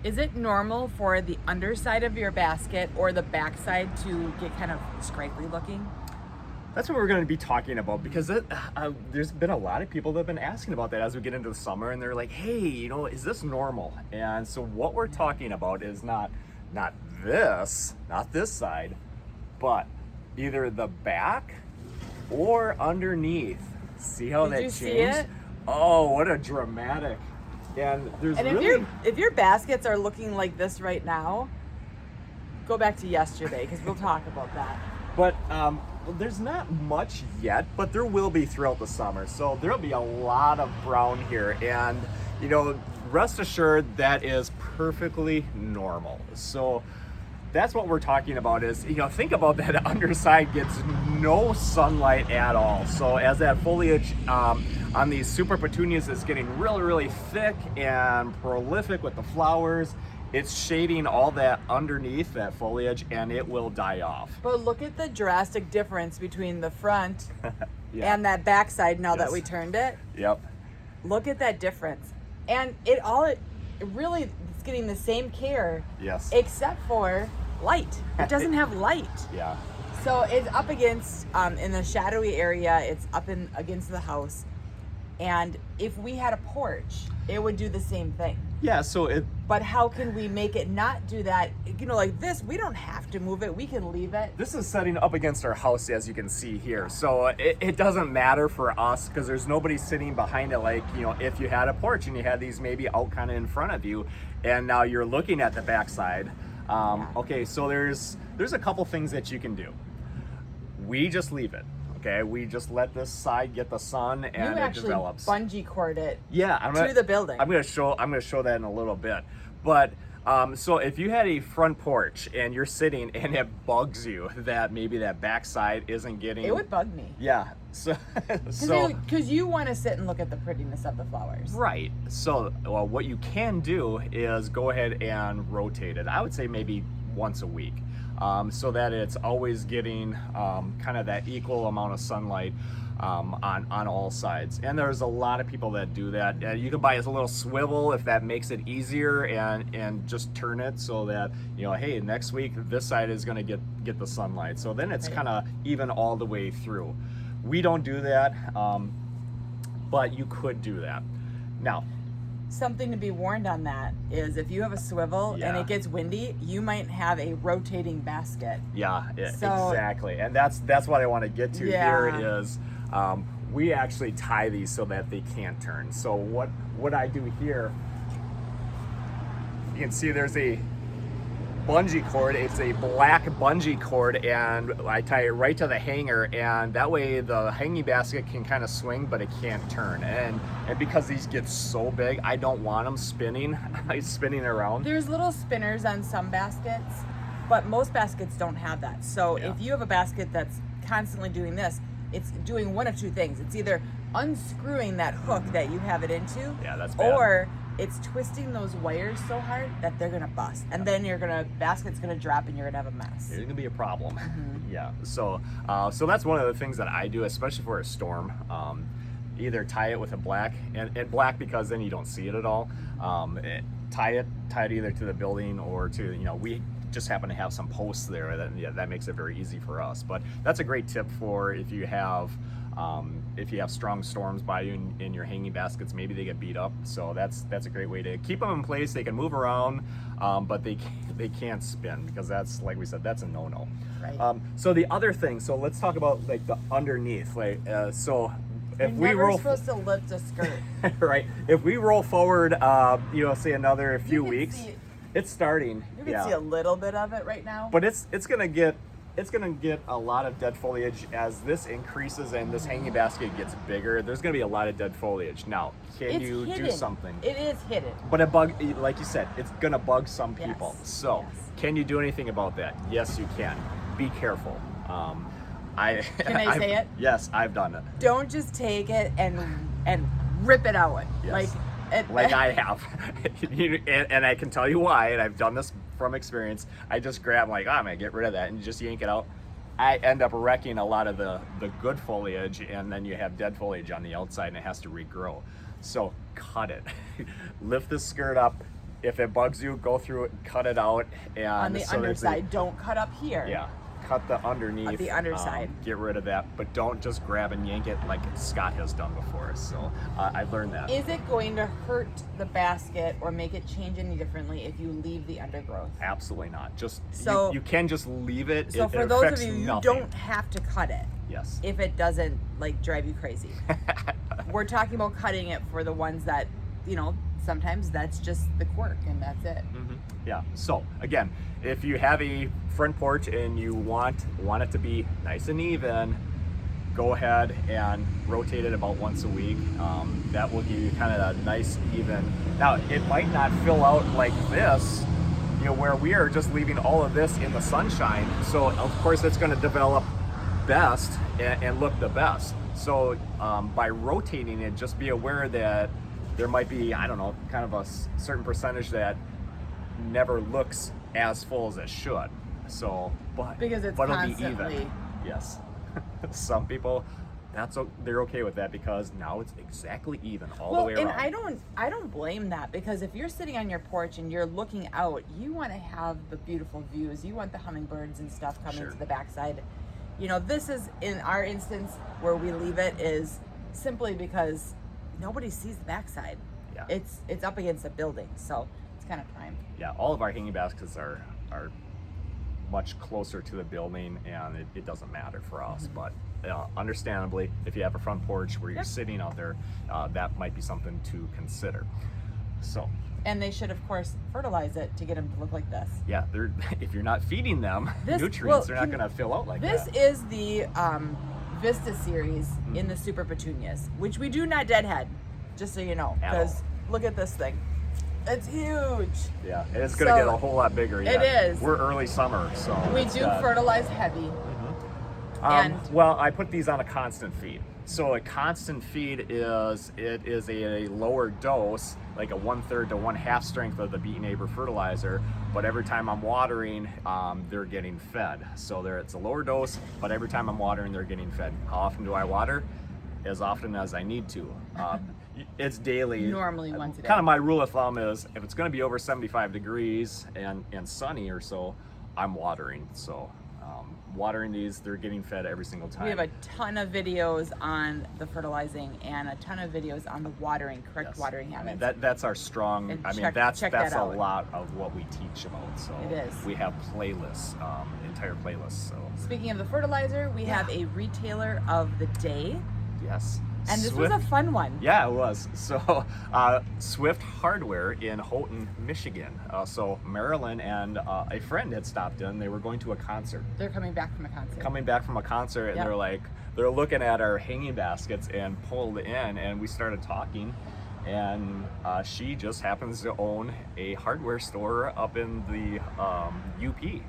Is it normal for the underside of your basket or the backside to get kind of scrapey looking? That's what we're going to be talking about, because there's been a lot of people that have been asking about that as we get into the summer, and they're like, hey, is this normal? And so what we're talking about is not this side, but either the back or underneath. See how Did that you changed? see it? Oh, what a dramatic. And there's And really... if your baskets are looking like this right now, go back to yesterday because we'll talk about that. But there's not much yet, but there will be throughout the summer. So there'll be a lot of brown here, and rest assured that is perfectly normal. So that's what we're talking about is, think about that underside gets no sunlight at all. So as that foliage on these super petunias is getting really, really thick and prolific with the flowers, it's shading all that underneath that foliage, and it will die off. But look at the drastic difference between the front Yeah. and that backside now that Yes. we turned it. Yep. Look at that difference. And it really it's getting the same care. Yes. Except for light. It doesn't have light. Yeah. So it's up against, in the shadowy area, it's up against the house. And if we had a porch, it would do the same thing. Yeah, so But how can we make it not do that? Like this, we don't have to move it. We can leave it. this is setting up against our house, as you can see here. So it doesn't matter for us because there's nobody sitting behind it. Like, if you had a porch and you had these maybe out kind of in front of you, and now you're looking at the backside. Okay, so there's a couple things that you can do. We just leave it. Okay, we just let this side get the sun, and You it actually develops. bungee cord it Yeah, to the building. I'm gonna show that in a little bit. But so if you had a front porch and you're sitting and it bugs you that maybe that backside isn't getting, It would bug me. Yeah. So Because you want to sit and look at the prettiness of the flowers. right. So what you can do is go ahead and rotate it. I would say maybe once a week. So that it's always getting kind of that equal amount of sunlight on all sides. And there's a lot of people that do that. You can buy a little swivel if that makes it easier, and just turn it so that, hey, next week this side is going to get the sunlight. So then it's Right. kind of even all the way through. We don't do that, but you could do that. Now, Something to be warned on that is if you have a swivel and Yeah. it gets windy, you might have a rotating basket. yeah, So- exactly. And that's what I want to get to Yeah. here is we actually tie these so that they can't turn. So what I do here, you can see there's a bungee cord. It's a black bungee cord, and I tie it right to the hanger, and that way the hanging basket can kind of swing, but it can't turn. And because these get so big, I don't want them spinning around. There's little spinners on some baskets, but most baskets don't have that. So Yeah. if you have a basket that's constantly doing this, it's doing one of two things. It's either unscrewing that hook that you have it into, Yeah, that's bad. or it's twisting those wires so hard that they're gonna bust, and then basket's gonna drop, and you're gonna have a mess. It's gonna be a problem. Mm-hmm. Yeah. So that's one of the things that I do, especially for a storm. Either tie it with a black, and black because then you don't see it at all. Tie it either to the building or to, we just happen to have some posts there that makes it very easy for us. But that's a great tip for if you have strong storms by you in your hanging baskets. Maybe they get beat up, so that's a great way to keep them in place. They can move around, but they can't spin, because that's, like we said, that's a no-no. Right. So the other thing, so let's talk about like the underneath. Like so if You're we never roll supposed to lift a skirt. right, if we roll forward say another few can weeks, see- it's starting. You can see a little bit of it right now. But it's gonna get a lot of dead foliage as this increases and this hanging basket gets bigger. There's gonna be a lot of dead foliage. Now, can It's you hidden. do something? It is hidden. But like you said, it's gonna bug some Yes. people. So, Yes. can you do anything about that? Yes, you can. Be careful. Can I say it? Yes, I've done it. Don't just take it and rip it out. Yes. Like Like I have. and I can tell you why, and I've done this from experience. I just grab, I'm gonna get rid of that, and you just yank it out. I end up wrecking a lot of the good foliage, and then you have dead foliage on the outside, and it has to regrow. So cut it. Lift the skirt up, if it bugs you, go through it, cut it out, and On the so there's the- underside, don't cut up here. yeah, cut the underneath. The underside. Get rid of that, but don't just grab and yank it like Scott has done before. So I've learned that. Is it going to hurt the basket or make it change any differently if you leave the undergrowth? Absolutely not. Just So- you can just leave it. So it for those of affects you, you nothing. don't have to cut it Yes. if it doesn't like drive you crazy. We're talking about cutting it for the ones that, you know, sometimes that's just the quirk and that's it. Mm-hmm. Yeah. So again, if you have a front porch and you want it to be nice and even, go ahead and rotate it about once a week. That will give you kind of a nice even. Now it might not fill out like this, you know, where we are just leaving all of this in the sunshine. So of course it's going to develop best and look the best. So by rotating it, just be aware that there might be, I don't know, kind of a certain percentage that never looks as full as it should. So, Because it's but it'll constantly- be even. Yes. Some people, they're okay with that because now it's exactly even all the way around. And I don't blame that, because if you're sitting on your porch and you're looking out, you want to have the beautiful views. You want the hummingbirds and stuff coming Sure. to the backside. You know, this is, in our instance, where we leave it is simply because nobody sees the backside. Yeah. It's up against a building, so it's kind of prime. Yeah, all of our hanging baskets are much closer to the building, and it doesn't matter for us. But understandably, if you have a front porch where you're Yep. sitting out there, that might be something to consider. So And they should, of course, fertilize it to get them to look like this. yeah, if you're not feeding them This- nutrients, well, they're not going to fill out like This that. is the Vista series in the Super Petunias, which we do not deadhead, just so you know. At all. Because look at this thing. It's huge. Yeah, and it's going to So, get a whole lot bigger. it yet. is. We're early summer, so We it's do got- fertilize heavy. And- well, I put these on a constant feed. So a constant feed is a lower dose, like a 1/3 to 1/2 strength of the Beat Neighbor fertilizer. But every time I'm watering, they're getting fed. So it's a lower dose, but every time I'm watering, they're getting fed. How often do I water? As often as I need to. It's daily. Normally once a day. Kind of my rule of thumb is if it's going to be over 75 degrees and sunny or so, I'm watering. So watering these, they're getting fed every single time. We have a ton of videos on the fertilizing and a ton of videos on the watering, correct Yes. watering I mean, habits. that's our strong. And I mean, check that's that a out. lot of what we teach about. So It is. we have playlists, entire playlists. So Speaking of the fertilizer, we have a retailer of the day, yes, and this Swift- was a fun one. Yeah, it was. So, Swift Hardware in Houghton, Michigan. So Marilyn and a friend had stopped in. They were going to a concert. They're coming back from a concert. Coming back from a concert, and Yep. they're looking at our hanging baskets and pulled in, and we started talking. And she just happens to own a hardware store up in the UP.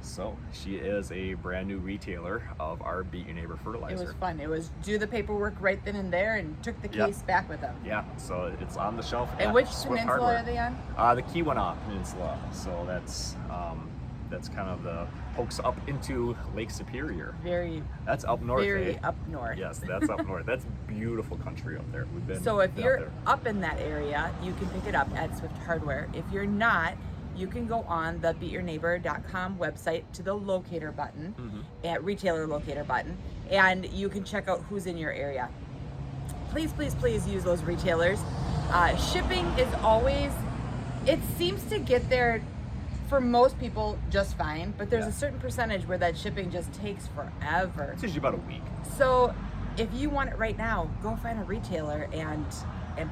So she is a brand new retailer of our Beat Your Neighbor It fertilizer. was fun. It was do the paperwork right then and there, and took the Yep. case back with them. Yeah, so it's on the shelf. And at which Swift peninsula Hardware. are they on? The Keweenaw Peninsula. So that's kind of the pokes up into Lake Superior. Very, That's up north. very eh? up north. Yes, that's up north. That's beautiful country up there. We've been. So if been you're up up in that area, you can pick it up at Swift Hardware. If you're not, you can go on the beatyourneighbor.com website to the locator button, at retailer locator button, and you can check out who's in your area. Please, please, please use those retailers. Shipping is always, it seems to get there for most people just fine, but there's Yeah. a certain percentage where that shipping just takes forever. It's usually about a week. So if you want it right now, go find a retailer and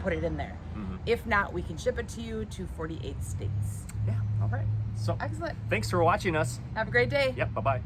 put it in there. If not, we can ship it to you to 48 states. Yeah. All right. So Excellent. thanks for watching us. Have a great day. Yep. Bye bye.